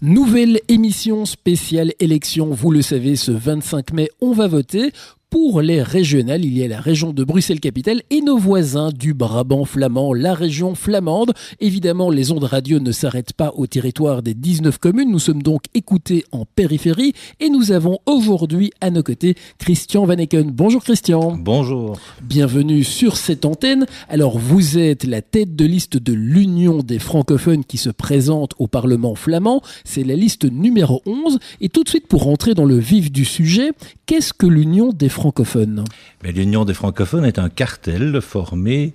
Nouvelle émission spéciale élection, vous le savez, ce 25 mai, on va voter. Pour les régionales, il y a la région de Bruxelles-Capitale et nos voisins du Brabant flamand, la région flamande. Évidemment, les ondes radio ne s'arrêtent pas au territoire des 19 communes. Nous sommes donc écoutés en périphérie et nous avons aujourd'hui à nos côtés Christian Van Ecken. Bonjour Christian. Bonjour. Bienvenue sur cette antenne. Alors vous êtes la tête de liste de l'Union des francophones qui se présente au Parlement flamand. C'est la liste numéro 11. Et tout de suite pour rentrer dans le vif du sujet, qu'est-ce que l'Union des francophones? Mais l'Union des francophones est un cartel formé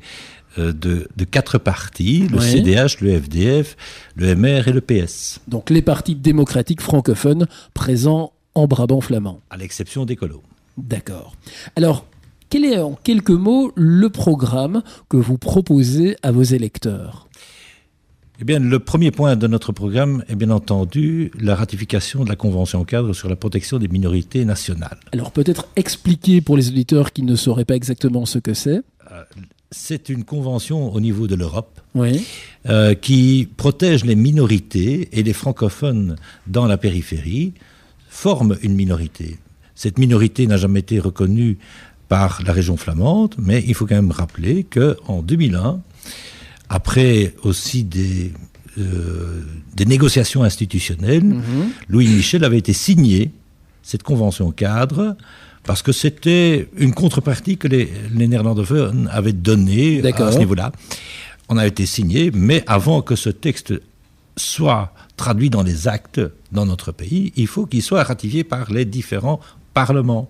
de 4 partis, le CDH, le FDF, le MR et le PS. Donc les partis démocratiques francophones présents en Brabant flamand. À l'exception des colos. D'accord. Alors, quel est en quelques mots le programme que vous proposez à vos électeurs ? Eh bien, le premier point de notre programme est bien entendu la ratification de la Convention cadre sur la protection des minorités nationales. Alors peut-être expliquer pour les auditeurs qui ne sauraient pas exactement ce que c'est. C'est une convention au niveau de l'Europe qui protège les minorités, et les francophones dans la périphérie forment une minorité. Cette minorité n'a jamais été reconnue par la région flamande, mais il faut quand même rappeler qu'en 2001, après aussi des négociations institutionnelles, Louis Michel avait été signé cette convention cadre parce que c'était une contrepartie que les néerlandophones avaient donnée à ce niveau-là. On a été signé, mais avant que ce texte soit traduit dans les actes dans notre pays, il faut qu'il soit ratifié par les différents parlements.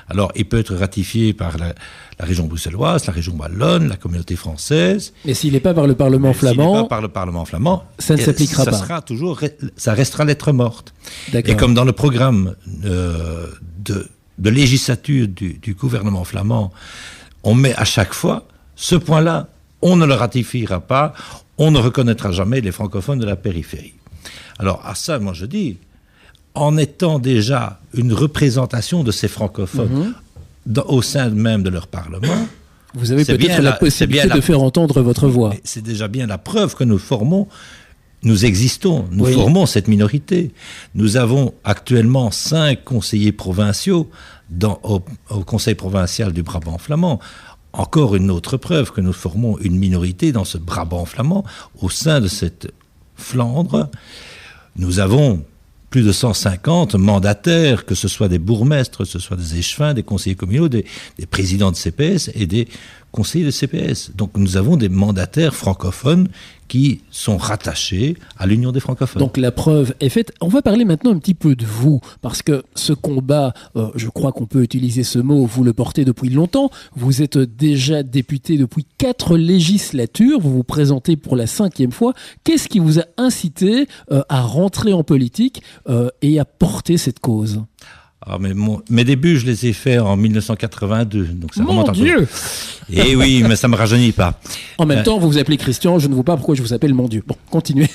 Alors, il peut être ratifié par la région bruxelloise, la région wallonne, la communauté française. Mais s'il n'est pas par le Parlement flamand, s'il n'est pas par le Parlement flamand, ça ne s'appliquera pas. Ça restera lettre morte. D'accord. Et comme dans le programme de législature du gouvernement flamand, on met à chaque fois ce point-là, on ne le ratifiera pas, on ne reconnaîtra jamais les francophones de la périphérie. Alors, à ça, moi je dis, en étant déjà une représentation de ces francophones au sein même de leur Parlement, vous avez peut-être la possibilité de faire entendre votre voix. C'est déjà bien la preuve que nous formons, nous existons, nous formons cette minorité. Nous avons actuellement 5 conseillers provinciaux au Conseil provincial du Brabant flamand. Encore une autre preuve que nous formons une minorité dans ce Brabant flamand au sein de cette Flandre. Nous avons plus de 150 mandataires, que ce soit des bourgmestres, que ce soit des échevins, des conseillers communaux, des présidents de CPS et des conseillers de CPS. Donc nous avons des mandataires francophones qui sont rattachés à l'Union des francophones. Donc la preuve est faite. On va parler maintenant un petit peu de vous, parce que ce combat, je crois qu'on peut utiliser ce mot, vous le portez depuis longtemps. Vous êtes déjà député depuis 4 législatures, vous vous présentez pour la 5e fois. Qu'est-ce qui vous a incité à rentrer en politique et à porter cette cause ? Ah, mais mes débuts, je les ai faits en 1982. Donc ça remonte un peu. Mon Dieu! Et oui, mais ça ne me rajeunit pas. En même temps, vous vous appelez Christian, je ne vois pas pourquoi je vous appelle mon Dieu. Bon, continuez.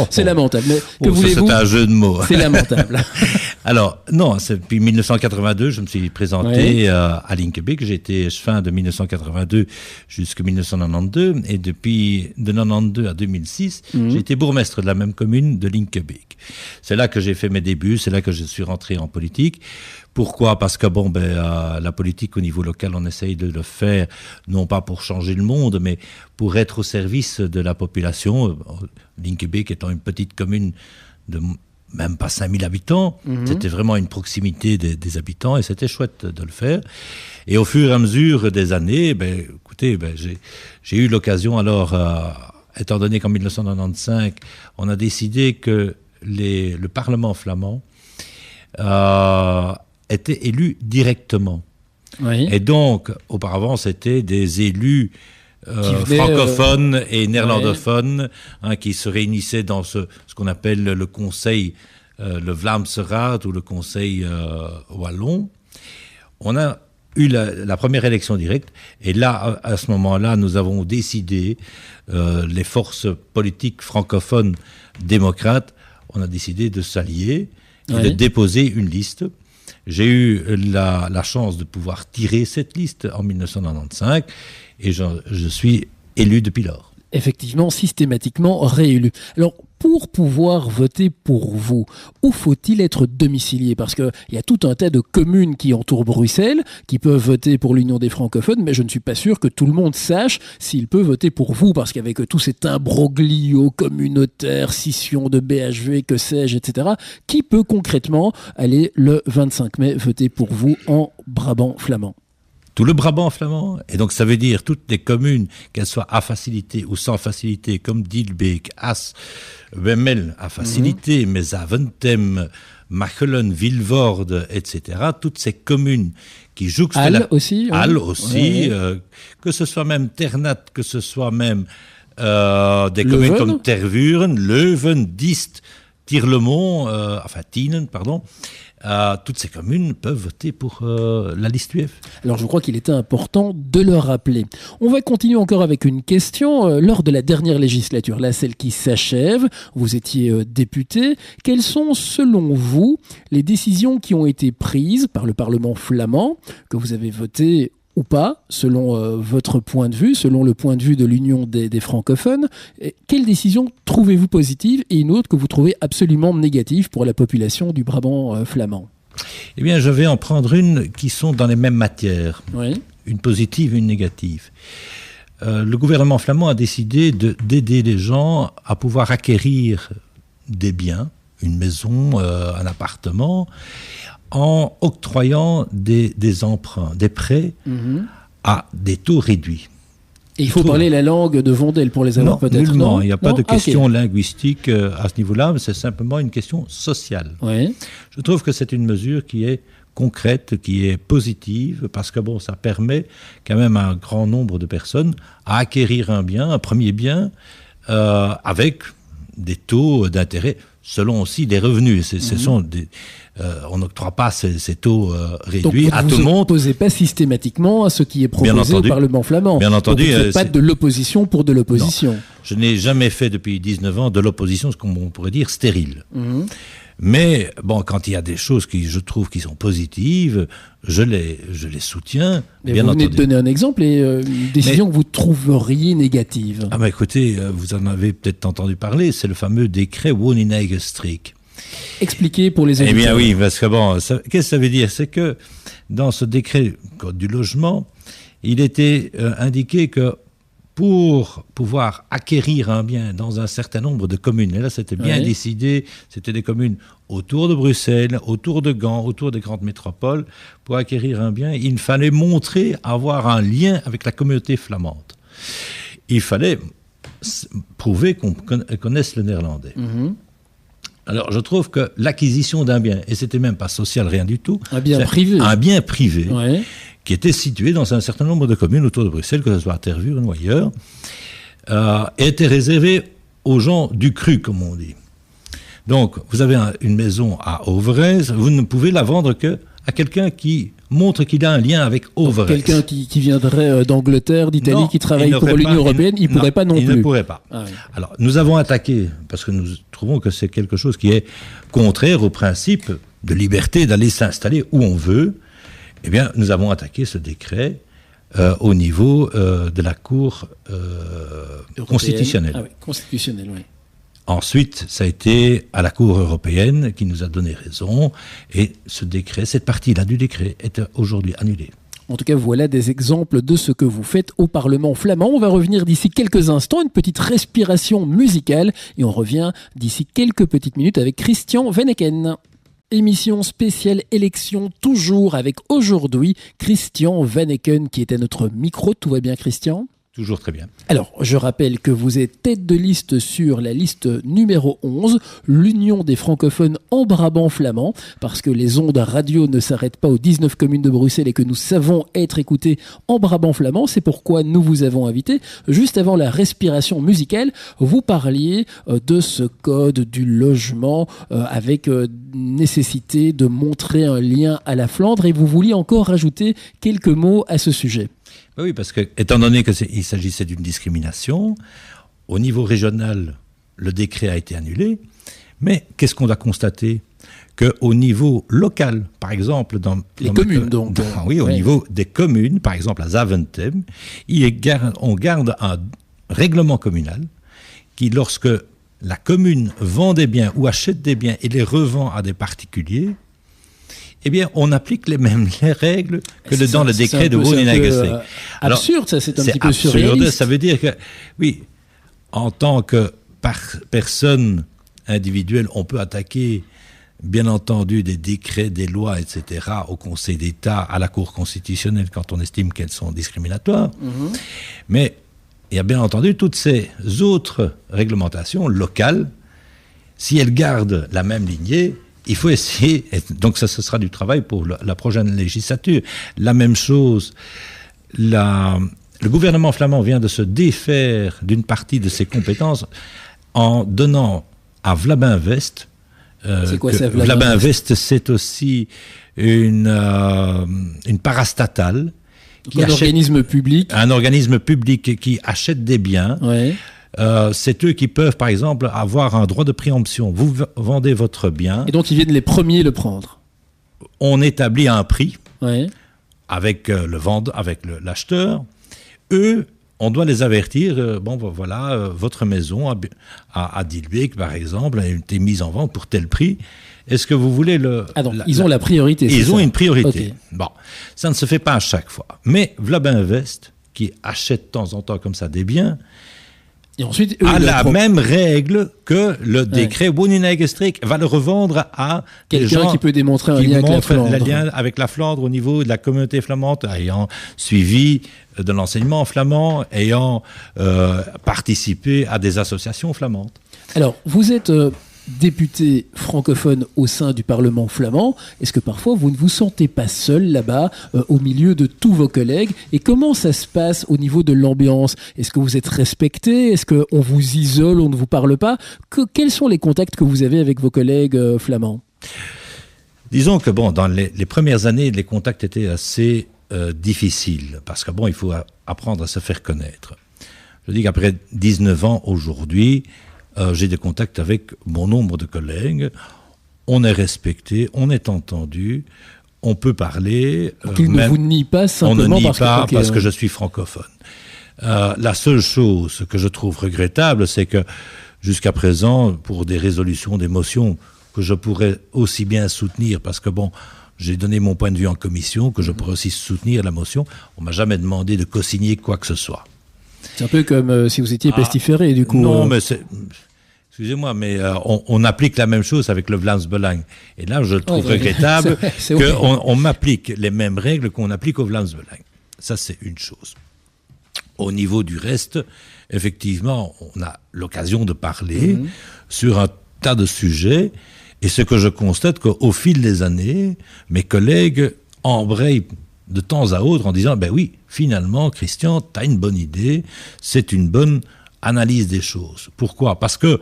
C'est lamentable. Mais que voulez-vous ? C'est un jeu de mots. C'est lamentable. Alors, non, c'est depuis 1982, je me suis présenté à Linkebeek. J'ai été fin de 1982 jusqu'en 1992. Et depuis de 1992 à 2006, j'ai été bourgmestre de la même commune de Linkebeek. C'est là que j'ai fait mes débuts, c'est là que je suis rentré en politique. Pourquoi ? Parce que la politique au niveau local, on essaye de le faire, non pas pour changer le monde, mais pour être au service de la population. Linkebeek étant une petite commune de même pas 5000 habitants, c'était vraiment une proximité des habitants et c'était chouette de le faire. Et au fur et à mesure des années, j'ai eu l'occasion alors, étant donné qu'en 1995, on a décidé que le Parlement flamand étaient élus directement. Et donc, auparavant, c'était des élus francophones et néerlandophones qui se réunissaient dans ce qu'on appelle le conseil, le Vlaamse Raad ou le conseil wallon. On a eu la première élection directe et là, à ce moment-là, nous avons décidé, les forces politiques francophones démocrates, on a décidé de s'allier et de déposer une liste. J'ai eu la chance de pouvoir tirer cette liste en 1995 et je suis élu depuis lors. Effectivement, systématiquement réélu. Alors, Pour pouvoir voter pour vous, où faut-il être domicilié? Parce qu'il y a tout un tas de communes qui entourent Bruxelles, qui peuvent voter pour l'Union des francophones, mais je ne suis pas sûr que tout le monde sache s'il peut voter pour vous, parce qu'avec tout cet imbroglio communautaire, scission de BHV, que sais-je, etc., qui peut concrètement aller le 25 mai voter pour vous en Brabant flamand? Tout le Brabant flamand. Et donc, ça veut dire toutes les communes, qu'elles soient à facilité ou sans facilité, comme Dilbeek, As, Wemmel à facilité, mais Zaventem, Machelen, Vilvoorde, etc. Toutes ces communes qui jouxtent... Halle aussi. Halle aussi, que ce soit même Ternat, que ce soit même des communes comme Tervuren, Leuven, Diest, Tirlemont, Tienen, pardon. Toutes ces communes peuvent voter pour la liste UF. Alors je crois qu'il était important de le rappeler. On va continuer encore avec une question. Lors de la dernière législature, là celle qui s'achève, vous étiez député. Quelles sont selon vous les décisions qui ont été prises par le Parlement flamand, que vous avez voté ou pas, selon votre point de vue, selon le point de vue de l'Union des francophones? Quelle décision trouvez-vous positive et une autre que vous trouvez absolument négative pour la population du Brabant flamand? Eh bien, je vais en prendre une qui sont dans les mêmes matières, une positive et une négative. Le gouvernement flamand a décidé d'aider les gens à pouvoir acquérir des biens, une maison, un appartement, en octroyant des emprunts, des prêts à des taux réduits. Et il faut parler la langue de Vondel pour les avoir peut-être, non, il n'y a pas de question linguistique à ce niveau-là, mais c'est simplement une question sociale. Je trouve que c'est une mesure qui est concrète, qui est positive, parce que ça permet quand même à un grand nombre de personnes à acquérir un bien, un premier bien, avec des taux d'intérêt selon aussi des revenus. Ce sont on n'octroie pas ces taux réduits à tout le monde. Donc vous ne opposez pas systématiquement à ce qui est proposé au Parlement flamand. Bien entendu. Donc vous ne faites pas de l'opposition pour de l'opposition. Non, je n'ai jamais fait depuis 19 ans de l'opposition, ce qu'on pourrait dire stérile. Mais quand il y a des choses qui, je trouve, qui sont positives, je les soutiens. Mais bien vous venez de donner un exemple et une décision que vous trouveriez négative. Écoutez, vous en avez peut-être entendu parler, c'est le fameux décret Wonineigenstreek. Expliquez pour les auditeurs. Eh bien oui, parce que qu'est-ce que ça veut dire? C'est que dans ce décret Code du logement, il était indiqué que pour pouvoir acquérir un bien dans un certain nombre de communes, et là c'était bien décidé, c'était des communes autour de Bruxelles, autour de Gand, autour des grandes métropoles, pour acquérir un bien, il fallait montrer avoir un lien avec la communauté flamande. Il fallait prouver qu'on connaisse le néerlandais. Alors, je trouve que l'acquisition d'un bien, et c'était même pas social, rien du tout, un bien privé, qui était situé dans un certain nombre de communes autour de Bruxelles, que ce soit à Tervuren ou ailleurs, était réservé aux gens du cru, comme on dit. Donc, vous avez une maison à Overijse, vous ne pouvez la vendre que à quelqu'un qui montre qu'il a un lien avec Overijse. Quelqu'un qui viendrait d'Angleterre, d'Italie, qui travaille pour l'Union européenne, il ne pourrait pas non plus. Il ne pourrait pas. Alors, nous avons attaqué, parce que nous trouvons que c'est quelque chose qui est contraire au principe de liberté d'aller s'installer où on veut. Eh bien, nous avons attaqué ce décret au niveau de la Cour constitutionnelle. Constitutionnelle, oui. Ensuite, ça a été à la Cour européenne qui nous a donné raison, et ce décret, cette partie-là du décret, est aujourd'hui annulée. En tout cas, voilà des exemples de ce que vous faites au Parlement flamand. On va revenir d'ici quelques instants, une petite respiration musicale, et on revient d'ici quelques petites minutes avec Christian Venneken. Émission spéciale élection, toujours avec aujourd'hui Christian Venneken qui est à notre micro. Tout va bien, Christian ? Toujours très bien. Alors, je rappelle que vous êtes tête de liste sur la liste numéro 11, l'Union des francophones en Brabant flamand, parce que les ondes radio ne s'arrêtent pas aux 19 communes de Bruxelles et que nous savons être écoutées en Brabant flamand. C'est pourquoi nous vous avons invité. Juste avant la respiration musicale, vous parliez de ce code du logement avec nécessité de montrer un lien à la Flandre, et vous vouliez encore rajouter quelques mots à ce sujet. Oui, parce que, étant donné qu'il s'agissait d'une discrimination, au niveau régional, le décret a été annulé, mais qu'est-ce qu'on a constaté? Qu'au niveau local, par exemple, au niveau des communes, par exemple à Zaventem, on garde un règlement communal qui, lorsque la commune vend des biens ou achète des biens et les revend à des particuliers, eh bien, on applique les mêmes règles que dans le décret de Wonin-Gestrich. Absurde, ça, c'est un petit peu surréaliste. Ça veut dire que, oui, en tant que personne individuelle, on peut attaquer, bien entendu, des décrets, des lois, etc., au Conseil d'État, à la Cour constitutionnelle, quand on estime qu'elles sont discriminatoires. Mais il y a bien entendu toutes ces autres réglementations locales, si elles gardent la même lignée, il faut essayer, et donc ça, ce sera du travail pour la prochaine législature. La même chose, le gouvernement flamand vient de se défaire d'une partie de ses compétences en donnant à Vlabin-West. C'est quoi ça, Vlabin-West, c'est aussi une parastatale. Un organisme public. Un organisme public qui achète des biens. Ouais. C'est eux qui peuvent, par exemple, avoir un droit de préemption. Vous vendez votre bien. Et donc, ils viennent les premiers le prendre. On établit un prix avec avec l'acheteur. Eux, on doit les avertir. Voilà, votre maison à Dilbeek, par exemple, a été mise en vente pour tel prix. Est-ce que vous voulez ils ont la priorité. Ils ont une priorité. Okay. Bon, ça ne se fait pas à chaque fois. Mais Vlabin-West, qui achète de temps en temps comme ça des biens, et ensuite, a la même règle que le décret Wonin-Gestrich va le revendre à quelqu'un qui peut démontrer un lien avec la Flandre. Le lien avec la Flandre au niveau de la communauté flamande, ayant suivi de l'enseignement flamand, ayant participé à des associations flamandes. Alors, vous êtes député francophone au sein du Parlement flamand. Est-ce que parfois vous ne vous sentez pas seul là-bas, au milieu de tous vos collègues? Et comment ça se passe au niveau de l'ambiance? Est-ce que vous êtes respecté? Est-ce qu'on vous isole, on ne vous parle pas? Quels sont les contacts que vous avez avec vos collègues flamands? Disons que dans les premières années, les contacts étaient assez difficiles, parce que il faut apprendre à se faire connaître. Je dis qu'après 19 ans aujourd'hui, j'ai des contacts avec bon nombre de collègues. On est respecté, on est entendu, on peut parler. Ils ne vous nient pas simplement parce que je suis francophone. La seule chose que je trouve regrettable, c'est que jusqu'à présent, pour des résolutions, des motions que je pourrais aussi bien soutenir, parce que j'ai donné mon point de vue en commission, que je pourrais aussi soutenir la motion, on ne m'a jamais demandé de co-signer quoi que ce soit. C'est un peu comme si vous étiez pestiféré, du coup. Non, mais excusez-moi, mais on applique la même chose avec le Vlaams-Belang. Et là, je trouve regrettable qu'on m'applique les mêmes règles qu'on applique au Vlaams-Belang. Ça, c'est une chose. Au niveau du reste, effectivement, on a l'occasion de parler sur un tas de sujets. Et ce que je constate, qu'au fil des années, mes collègues embrayent de temps à autre en disant « oui, finalement, Christian, tu as une bonne idée, c'est une bonne analyse des choses. » Pourquoi ? Parce que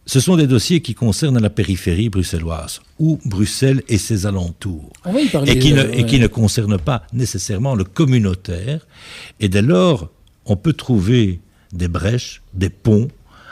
ce sont des dossiers qui concernent la périphérie bruxelloise, ou Bruxelles et ses alentours, et qui ne concernent pas nécessairement le communautaire. Et dès lors, on peut trouver des brèches, des ponts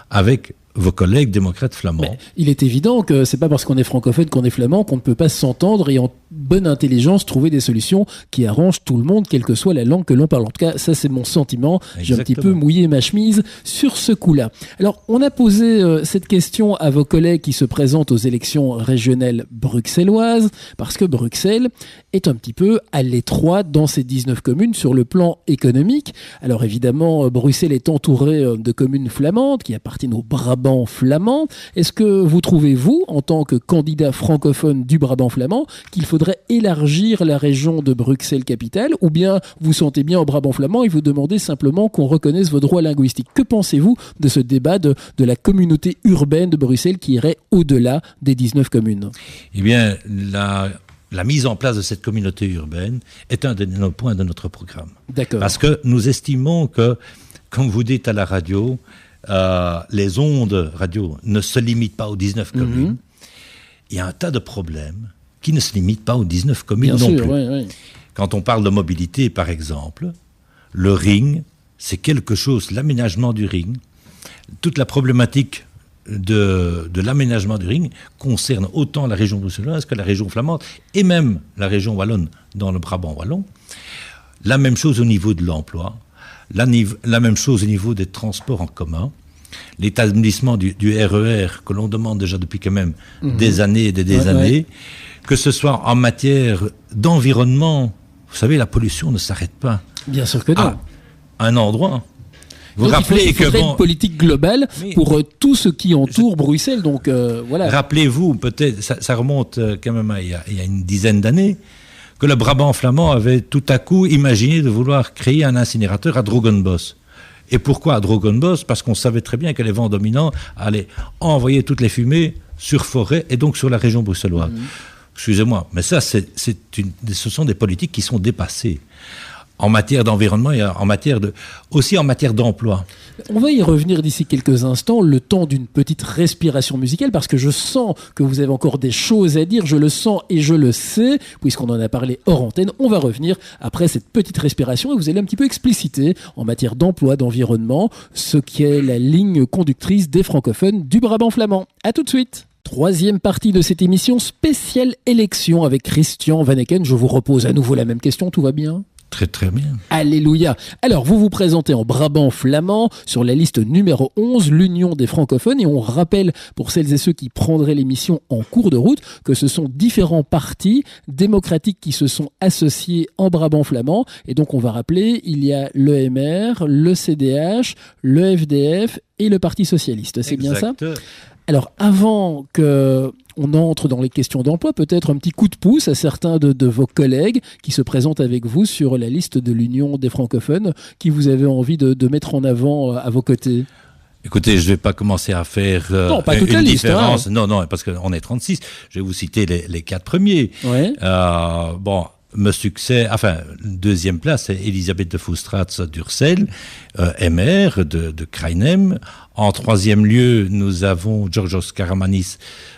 avec vos collègues démocrates flamands. Mais il est évident que c'est pas parce qu'on est francophone qu'on est flamand qu'on ne peut pas s'entendre et en bonne intelligence trouver des solutions qui arrangent tout le monde, quelle que soit la langue que l'on parle. En tout cas, ça c'est mon sentiment. Exactement. J'ai un petit peu mouillé ma chemise sur ce coup-là. Alors, on a posé cette question à vos collègues qui se présentent aux élections régionales bruxelloises, parce que Bruxelles est un petit peu à l'étroit dans ces 19 communes sur le plan économique. Alors évidemment, Bruxelles est entourée de communes flamandes qui appartiennent au Brabant flamand. Est-ce que vous trouvez, vous, en tant que candidat francophone du Brabant flamand, qu'il faudrait élargir la région de Bruxelles-Capitale, ou bien vous sentez bien au Brabant flamand et vous demandez simplement qu'on reconnaisse vos droits linguistiques? Que pensez-vous de ce débat de la communauté urbaine de Bruxelles qui irait au-delà des 19 communes? Eh bien, la mise en place de cette communauté urbaine est un des points de notre programme. D'accord. Parce que nous estimons que, comme vous dites à la radio, les ondes radio ne se limitent pas aux 19 communes. Il y a un tas de problèmes qui ne se limitent pas aux 19 communes non plus. Oui. Quand on parle de mobilité, par exemple, le ring, c'est quelque chose, l'aménagement du ring, toute la problématique de l'aménagement du ring concerne autant la région bruxelloise que la région flamande et même la région wallonne dans le Brabant wallon. La même chose au niveau de l'emploi. La même chose au niveau des transports en commun. l'établissement du RER que l'on demande déjà depuis quand même des années et des années, que ce soit en matière d'environnement. Vous savez, la pollution ne s'arrête pas. Bien sûr que non. À un endroit. Vous donc rappelez il faudrait une politique globale pour tout ce qui entoure Bruxelles. Donc voilà. Rappelez-vous, peut-être, ça remonte quand même il y a une dizaine d'années, que le Brabant flamand avait tout à coup imaginé de vouloir créer un incinérateur à Drogenbos. Et pourquoi à Drogenbos? Parce qu'on savait très bien que les vents dominants allaient envoyer toutes les fumées sur Forêt et donc sur la région bruxelloise. Excusez-moi, mais ça, ce sont des politiques qui sont dépassées. En matière d'environnement et aussi en matière d'emploi. On va y revenir d'ici quelques instants, le temps d'une petite respiration musicale, parce que je sens que vous avez encore des choses à dire, je le sens et je le sais, puisqu'on en a parlé hors antenne. On va revenir après cette petite respiration et vous allez un petit peu expliciter en matière d'emploi, d'environnement, ce qu'est la ligne conductrice des francophones du Brabant flamand. À tout de suite. Troisième partie de cette émission spéciale élection avec Christian Van Ecken. Je vous repose à nouveau la même question, tout va bien ? Très très bien. Alléluia. Alors, vous vous présentez en Brabant flamand sur la liste numéro 11, l'Union des francophones. Et on rappelle, pour celles et ceux qui prendraient l'émission en cours de route, que ce sont différents partis démocratiques qui se sont associés en Brabant flamand. Et donc, on va rappeler, il y a l'EMR, le CDH, le FDF et le Parti socialiste. C'est bien ça ? Alors, avant qu'on entre dans les questions d'emploi, peut-être un petit coup de pouce à certains de vos collègues qui se présentent avec vous sur la liste de l'Union des francophones, qui vous avez envie de mettre en avant à vos côtés. Écoutez, je ne vais pas commencer à faire une différence. Non, parce qu'on est 36. Je vais vous citer les 4 premiers. Ouais. Deuxième place, c'est Elisabeth de Foustrats d'Ursel, MR de Krainem. En troisième lieu, nous avons Georgios Karamanis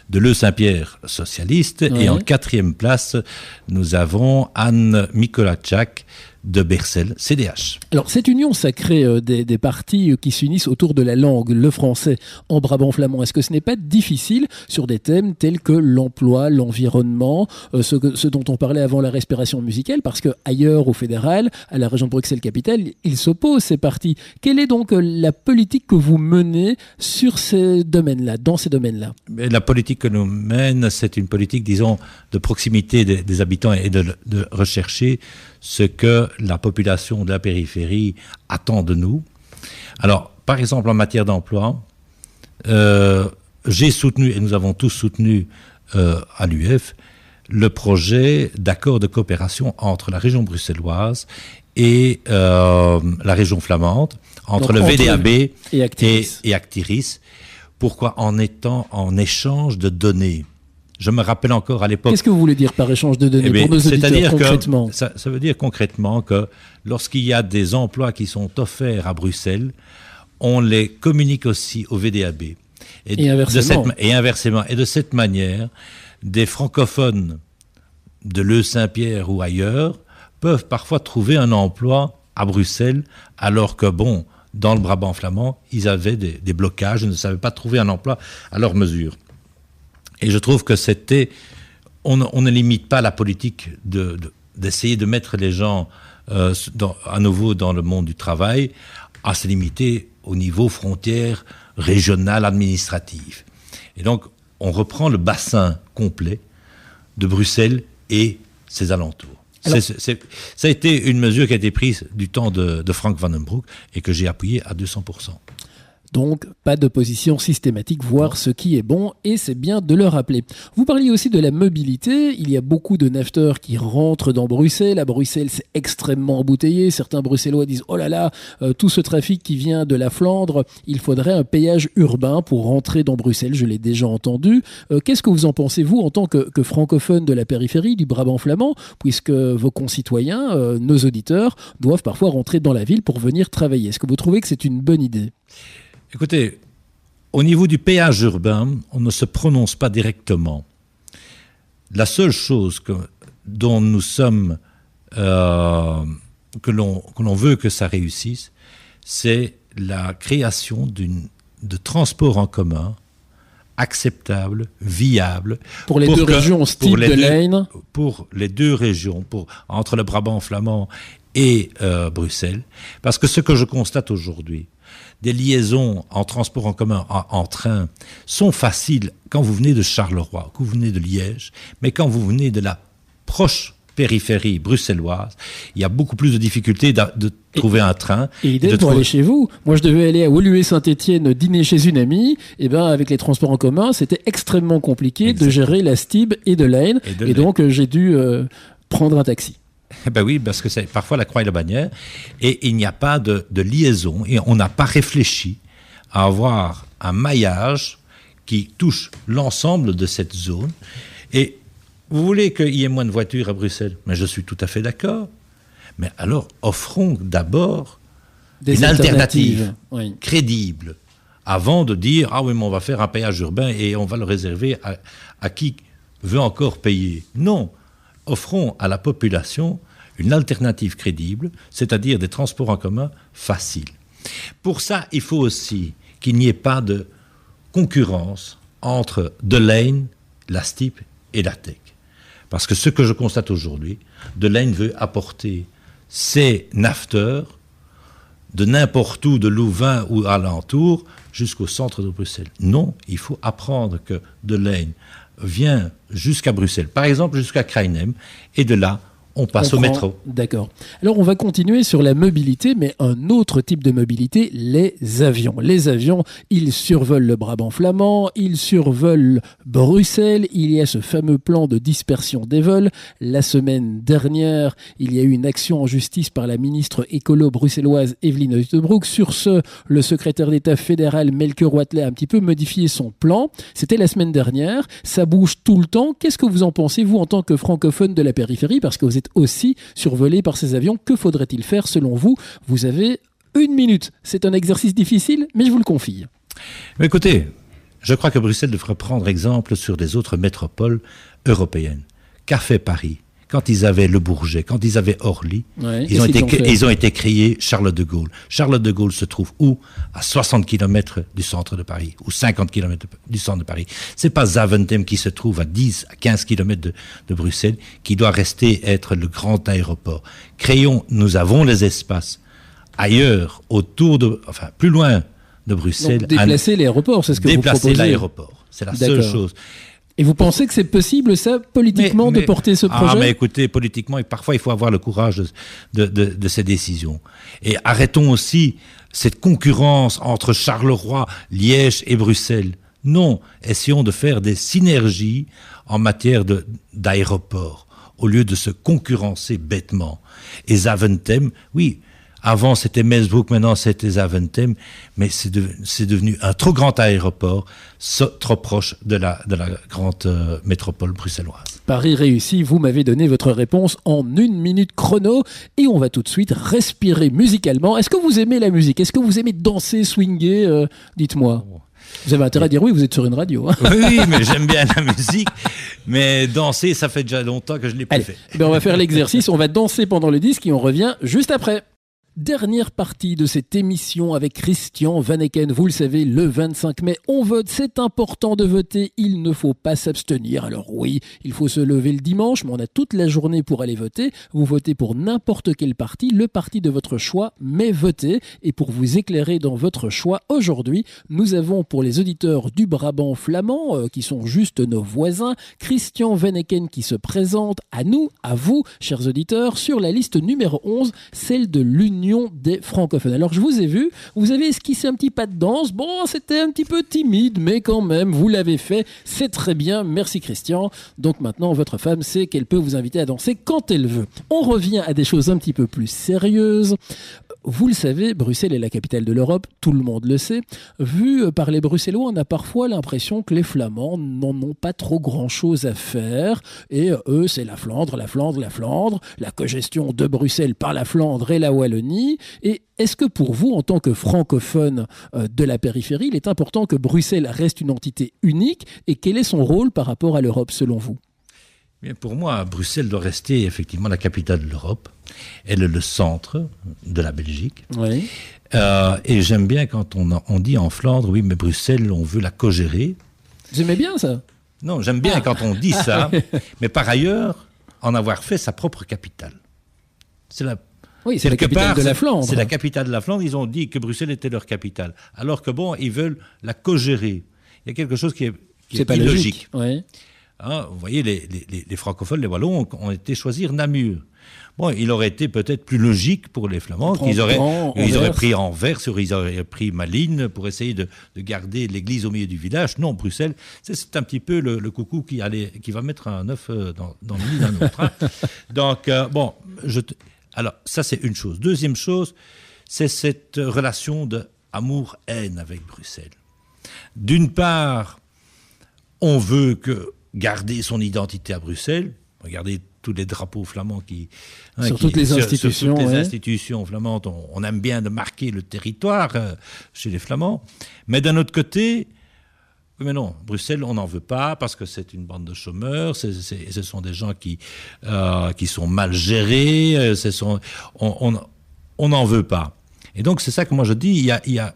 de Le Saint-Pierre, socialiste. Ouais. Et en quatrième place, nous avons Anne Mikolajczak de Bercel, CDH. Alors, cette union sacrée des partis qui s'unissent autour de la langue, le français, en Brabant flamand, est-ce que ce n'est pas difficile sur des thèmes tels que l'emploi, l'environnement, ce dont on parlait avant la respiration musicale, parce qu'ailleurs, au fédéral, à la région de Bruxelles-Capitale, ils s'opposent, ces partis. Quelle est donc la politique que vous menez sur ces domaines-là, dans ces domaines-là ? La politique que nous menons, c'est une politique, disons, de proximité des habitants et de rechercher ce que la population de la périphérie attend de nous. Alors, par exemple, en matière d'emploi, j'ai soutenu, et nous avons tous soutenu à l'UF, le projet d'accord de coopération entre la région bruxelloise et la région flamande, entre le VDAB et Actiris. Pourquoi? En étant en échange de données. Je me rappelle encore à l'époque... Qu'est-ce que vous voulez dire par échange de données pour nos auditeurs concrètement ? Ça veut dire concrètement que lorsqu'il y a des emplois qui sont offerts à Bruxelles, on les communique aussi au VDAB. Et inversement. Et inversement. Et de cette manière, des francophones de Le Saint-Pierre ou ailleurs peuvent parfois trouver un emploi à Bruxelles, alors que dans le Brabant flamand, ils avaient des blocages, ils ne savaient pas trouver un emploi à leur mesure. Et je trouve que on ne limite pas la politique d'essayer de mettre les gens à nouveau dans le monde du travail à se limiter au niveau frontière régionale administrative. Et donc, on reprend le bassin complet de Bruxelles et ses alentours. Alors, ça a été une mesure qui a été prise du temps de Frank Van den Broek et que j'ai appuyée à 200%. Donc, pas d'opposition systématique, voir ce qui est bon, et c'est bien de le rappeler. Vous parliez aussi de la mobilité. Il y a beaucoup de nafteurs qui rentrent dans Bruxelles. À Bruxelles, c'est extrêmement embouteillé. Certains Bruxellois disent « Oh là là, tout ce trafic qui vient de la Flandre, il faudrait un péage urbain pour rentrer dans Bruxelles. » Je l'ai déjà entendu. Qu'est-ce que vous en pensez, vous, en tant que francophone de la périphérie, du Brabant flamand, puisque vos concitoyens, nos auditeurs, doivent parfois rentrer dans la ville pour venir travailler? Est-ce que vous trouvez que c'est une bonne idée ? Écoutez, au niveau du péage urbain, on ne se prononce pas directement. La seule chose dont nous sommes, que l'on veut que ça réussisse, c'est la création de transports en commun acceptable, viable. Pour les deux régions, style de Leyne. Pour les deux régions, entre le Brabant flamand et Bruxelles. Parce que ce que je constate aujourd'hui, des liaisons en transport en commun, en train, sont faciles quand vous venez de Charleroi, quand vous venez de Liège, mais quand vous venez de la proche périphérie bruxelloise, il y a beaucoup plus de difficultés de trouver un train. Et idem pour aller chez vous. Moi, je devais aller à Woluwe-Saint-Étienne dîner chez une amie. Et ben, avec les transports en commun, c'était extrêmement compliqué de gérer la Stib et de l'Aisne. Et donc, j'ai dû prendre un taxi. Ben oui, parce que c'est parfois la croix et la bannière. Et il n'y a pas de liaison. Et on n'a pas réfléchi à avoir un maillage qui touche l'ensemble de cette zone. Et vous voulez qu'il y ait moins de voitures à Bruxelles? Mais je suis tout à fait d'accord. Mais alors, offrons d'abord une alternative crédible avant de dire « Ah oui, mais on va faire un péage urbain et on va le réserver à qui veut encore payer. » Non, offrons à la population une alternative crédible, c'est-à-dire des transports en commun faciles. Pour ça, il faut aussi qu'il n'y ait pas de concurrence entre De Leyne, la Stip et la TEC. Parce que ce que je constate aujourd'hui, De Leyne veut apporter ses nafteurs de n'importe où, de Louvain ou alentour, jusqu'au centre de Bruxelles. Non, il faut apprendre que De Leyne vient jusqu'à Bruxelles, par exemple jusqu'à Kruinem, et de là, on passe au métro. D'accord. Alors, on va continuer sur la mobilité, mais un autre type de mobilité, les avions. Les avions, ils survolent le Brabant flamand, ils survolent Bruxelles. Il y a ce fameux plan de dispersion des vols. La semaine dernière, il y a eu une action en justice par la ministre écolo bruxelloise Evelyn Uyttebroeck. Sur ce, le secrétaire d'État fédéral Melchior Watley a un petit peu modifié son plan. C'était la semaine dernière. Ça bouge tout le temps. Qu'est-ce que vous en pensez, vous, en tant que francophone de la périphérie? Parce que vous êtes aussi survolé par ces avions. Que faudrait-il faire selon vous? Vous avez 1 minute. C'est un exercice difficile, mais je vous le confie. Mais écoutez, je crois que Bruxelles devrait prendre exemple sur des autres métropoles européennes. Qu'a fait Paris? Quand ils avaient Le Bourget, quand ils avaient Orly, ils ont été créés Charles de Gaulle. Charles de Gaulle se trouve où? À 60 km du centre de Paris, ou 50 km du centre de Paris. C'est pas Zaventem qui se trouve à 10, à 15 km de Bruxelles, qui doit rester être le grand aéroport. Nous avons les espaces ailleurs, plus loin de Bruxelles. Donc, déplacer l'aéroport, c'est ce que vous proposez. Déplacer l'aéroport, c'est la seule chose. Et vous pensez que c'est possible, ça, politiquement, de porter ce projet? Mais écoutez, politiquement, parfois, il faut avoir le courage de ces décisions. Et arrêtons aussi cette concurrence entre Charleroi, Liège et Bruxelles. Non, essayons de faire des synergies en matière d'aéroport, au lieu de se concurrencer bêtement. Et Zaventem, oui, avant c'était Melsbroek, maintenant c'était Zaventem, mais c'est devenu un trop grand aéroport, trop proche de la grande métropole bruxelloise. Paris réussi, vous m'avez donné votre réponse en 1 minute chrono, et on va tout de suite respirer musicalement. Est-ce que vous aimez la musique? Est-ce que vous aimez danser, swinguer? Dites-moi. Vous avez intérêt à dire oui, vous êtes sur une radio. Hein. Oui, mais j'aime bien la musique. Mais danser, ça fait déjà longtemps que je ne l'ai plus fait. On va faire l'exercice, on va danser pendant le disque et on revient juste après. Dernière partie de cette émission avec Christian Vaneken. Vous le savez, le 25 mai, on vote. C'est important de voter. Il ne faut pas s'abstenir. Alors oui, il faut se lever le dimanche, mais on a toute la journée pour aller voter. Vous votez pour n'importe quel parti, le parti de votre choix, mais votez. Et pour vous éclairer dans votre choix, aujourd'hui, nous avons pour les auditeurs du Brabant flamand, qui sont juste nos voisins, Christian Vaneken qui se présente à nous, à vous, chers auditeurs, sur la liste numéro 11, celle de l'Union des francophones. Alors je vous ai vu, vous avez esquissé un petit pas de danse. Bon, c'était un petit peu timide, mais quand même, vous l'avez fait. C'est très bien. Merci Christian. Donc maintenant, votre femme sait qu'elle peut vous inviter à danser quand elle veut. On revient à des choses un petit peu plus sérieuses. Vous le savez, Bruxelles est la capitale de l'Europe, tout le monde le sait. Vu par les Bruxellois, on a parfois l'impression que les Flamands n'en ont pas trop grand-chose à faire. Et eux, c'est la Flandre, la cogestion de Bruxelles par la Flandre et la Wallonie. Et est-ce que pour vous, en tant que francophone de la périphérie, il est important que Bruxelles reste une entité unique? Et quel est son rôle par rapport à l'Europe, selon vous? Bien, pour moi, Bruxelles doit rester effectivement la capitale de l'Europe. Elle est le centre de la Belgique. Oui. Et j'aime bien quand on dit en Flandre, oui, mais Bruxelles, on veut la co-gérer. Vous aimez bien ça? Non, j'aime bien quand on dit ça, mais par ailleurs, en avoir fait sa propre capitale. Oui, c'est la capitale de la Flandre. C'est la capitale de la Flandre. Ils ont dit que Bruxelles était leur capitale. Alors que ils veulent la co-gérer. Il y a quelque chose qui est pas illogique. Ouais. Hein, vous voyez, les francophones, les Wallons ont été choisir Namur. Bon, il aurait été peut-être plus logique pour les Flamands qu'ils auraient pris Anvers, ils auraient pris Malines pour essayer de garder l'église au milieu du village. Non, Bruxelles, c'est un petit peu le coucou qui va mettre un œuf dans le nid d'un autre. Hein. Donc, alors, ça, c'est une chose. Deuxième chose, c'est cette relation d'amour-haine avec Bruxelles. D'une part, on veut garder son identité à Bruxelles. Regardez tous les drapeaux flamands sur toutes les institutions. Sur toutes les institutions flamandes, on aime bien de marquer le territoire chez les Flamands. Mais d'un autre côté, mais non, Bruxelles, on n'en veut pas parce que c'est une bande de chômeurs, ce sont des gens qui sont mal gérés, on n'en veut pas. Et donc c'est ça que moi je dis, il y a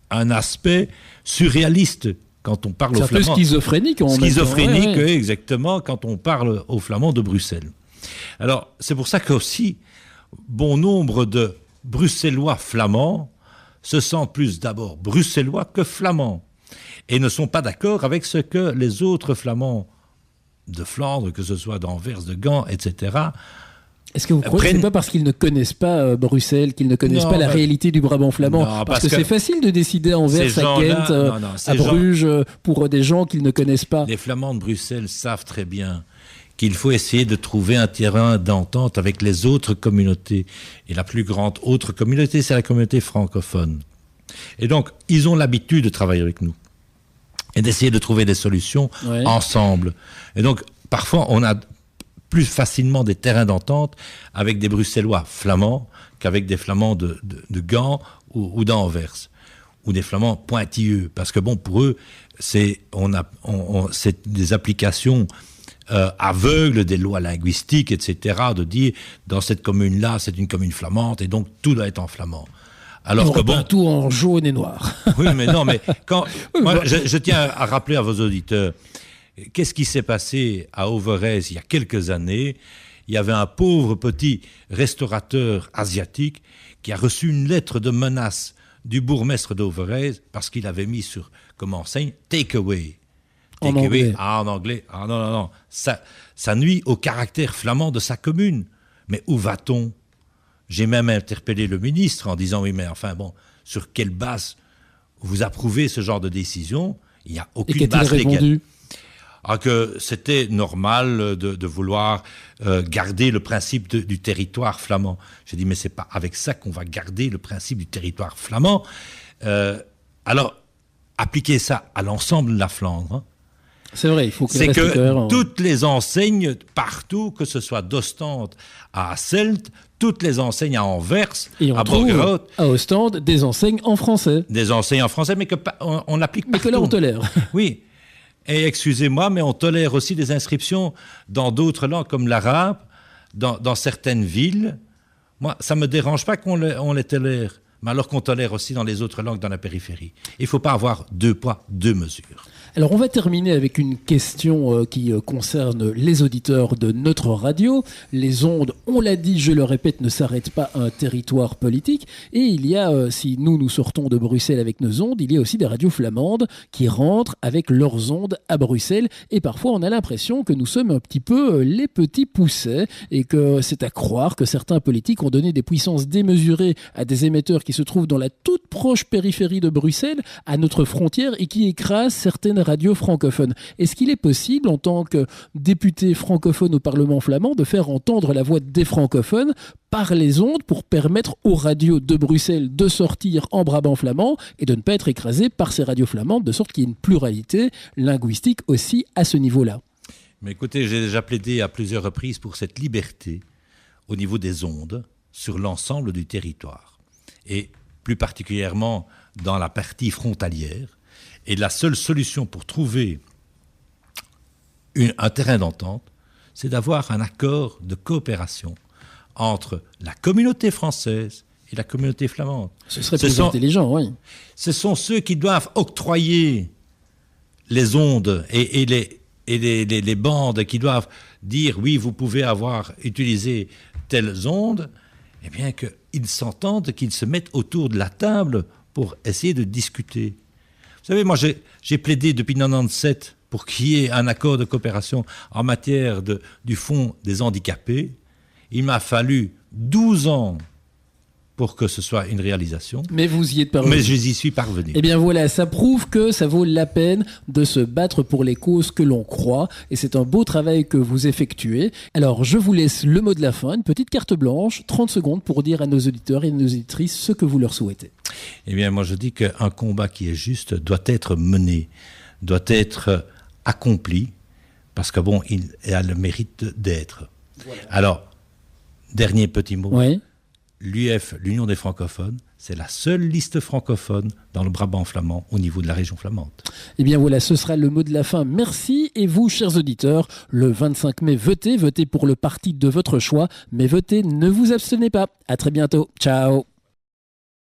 un aspect surréaliste quand on parle aux Flamands. C'est un peu schizophrénique. Schizophrénique, ouais. Exactement, quand on parle aux Flamands de Bruxelles. Alors, c'est pour ça qu'aussi, bon nombre de Bruxellois flamands se sentent plus d'abord bruxellois que flamands et ne sont pas d'accord avec ce que les autres Flamands de Flandre, que ce soit d'Anvers, de Gand, etc., est-ce que vous croyez que c'est pas parce qu'ils ne connaissent pas Bruxelles, qu'ils ne connaissent pas la réalité du Brabant flamand? Non, parce que c'est facile de décider à Anvers, à Ghent, à Bruges, pour des gens qu'ils ne connaissent pas. Les Flamands de Bruxelles savent très bien qu'il faut essayer de trouver un terrain d'entente avec les autres communautés. Et la plus grande autre communauté, c'est la communauté francophone. Et donc, ils ont l'habitude de travailler avec nous et d'essayer de trouver des solutions ensemble. Et donc, parfois, on a plus facilement des terrains d'entente avec des Bruxellois flamands qu'avec des Flamands de Gand ou d'Anvers, ou des Flamands pointilleux, parce que bon, pour eux, c'est des applications aveugles des lois linguistiques, etc., de dire, dans cette commune-là, c'est une commune flamande, et donc tout doit être en flamand. Alors que bon, tout en jaune et noir. Oui, mais non, mais je tiens à rappeler à vos auditeurs, qu'est-ce qui s'est passé à Overijse il y a quelques années? Il y avait un pauvre petit restaurateur asiatique qui a reçu une lettre de menace du bourgmestre d'Overijse parce qu'il avait mis comme enseigne « takeaway ». En anglais. En anglais. Ah non. Ça nuit au caractère flamand de sa commune. Mais où va-t-on? J'ai même interpellé le ministre en disant « Oui, mais enfin bon, sur quelle base vous approuvez ce genre de décision ?» Il n'y a aucune base légale. Que c'était normal de vouloir garder le principe du territoire flamand. J'ai dit, mais c'est pas avec ça qu'on va garder le principe du territoire flamand. Alors, appliquer ça à l'ensemble de la Flandre. Hein. C'est vrai, il faut que c'est que toutes les enseignes, partout, que ce soit d'Ostende à Hasselt, toutes les enseignes à Anvers, à Borgerhout, à Ostende, des enseignes en français. Des enseignes en français, mais on l'applique partout. Mais que là, on tolère. Oui. Et excusez-moi, mais on tolère aussi des inscriptions dans d'autres langues comme l'arabe, dans certaines villes. Moi, ça ne me dérange pas qu'on les tolère, mais alors qu'on tolère aussi dans les autres langues dans la périphérie. Il ne faut pas avoir 2 poids, 2 mesures. Alors on va terminer avec une question qui concerne les auditeurs de notre radio. Les ondes, on l'a dit, je le répète, ne s'arrêtent pas à un territoire politique. Et il y a, si nous sortons de Bruxelles avec nos ondes, il y a aussi des radios flamandes qui rentrent avec leurs ondes à Bruxelles. Et parfois on a l'impression que nous sommes un petit peu les petits poussets et que c'est à croire que certains politiques ont donné des puissances démesurées à des émetteurs qui se trouvent dans la toute proche périphérie de Bruxelles, à notre frontière, et qui écrasent certaines radios francophones. Est-ce qu'il est possible, en tant que député francophone au Parlement flamand, de faire entendre la voix des francophones par les ondes pour permettre aux radios de Bruxelles de sortir en Brabant flamand et de ne pas être écrasées par ces radios flamandes, de sorte qu'il y ait une pluralité linguistique aussi à ce niveau-là? Mais écoutez, j'ai déjà plaidé à plusieurs reprises pour cette liberté au niveau des ondes sur l'ensemble du territoire, et plus particulièrement dans la partie frontalière. Et la seule solution pour trouver un terrain d'entente, c'est d'avoir un accord de coopération entre la communauté française et la communauté flamande. Ce serait plus intelligent, oui. Ce sont ceux qui doivent octroyer les ondes et les bandes, qui doivent dire oui, vous pouvez utiliser telles ondes. eh bien qu'ils s'entendent, qu'ils se mettent autour de la table pour essayer de discuter. Vous savez, moi j'ai plaidé depuis 1997 pour qu'il y ait un accord de coopération en matière du Fonds des handicapés. Il m'a fallu 12 ans pour que ce soit une réalisation. Mais vous y êtes parvenu. Mais je y suis parvenu. Eh bien voilà, ça prouve que ça vaut la peine de se battre pour les causes que l'on croit. Et c'est un beau travail que vous effectuez. Alors, je vous laisse le mot de la fin, une petite carte blanche, 30 secondes pour dire à nos auditeurs et à nos auditrices ce que vous leur souhaitez. Eh bien, moi je dis qu'un combat qui est juste doit être mené, doit être accompli, parce que bon, il a le mérite d'être. Voilà. Alors, dernier petit mot. Oui. L'UF, l'Union des francophones, c'est la seule liste francophone dans le Brabant flamand au niveau de la région flamande. Eh bien voilà, ce sera le mot de la fin. Merci. Et vous, chers auditeurs, le 25 mai, votez pour le parti de votre choix. Mais votez, ne vous abstenez pas. À très bientôt. Ciao.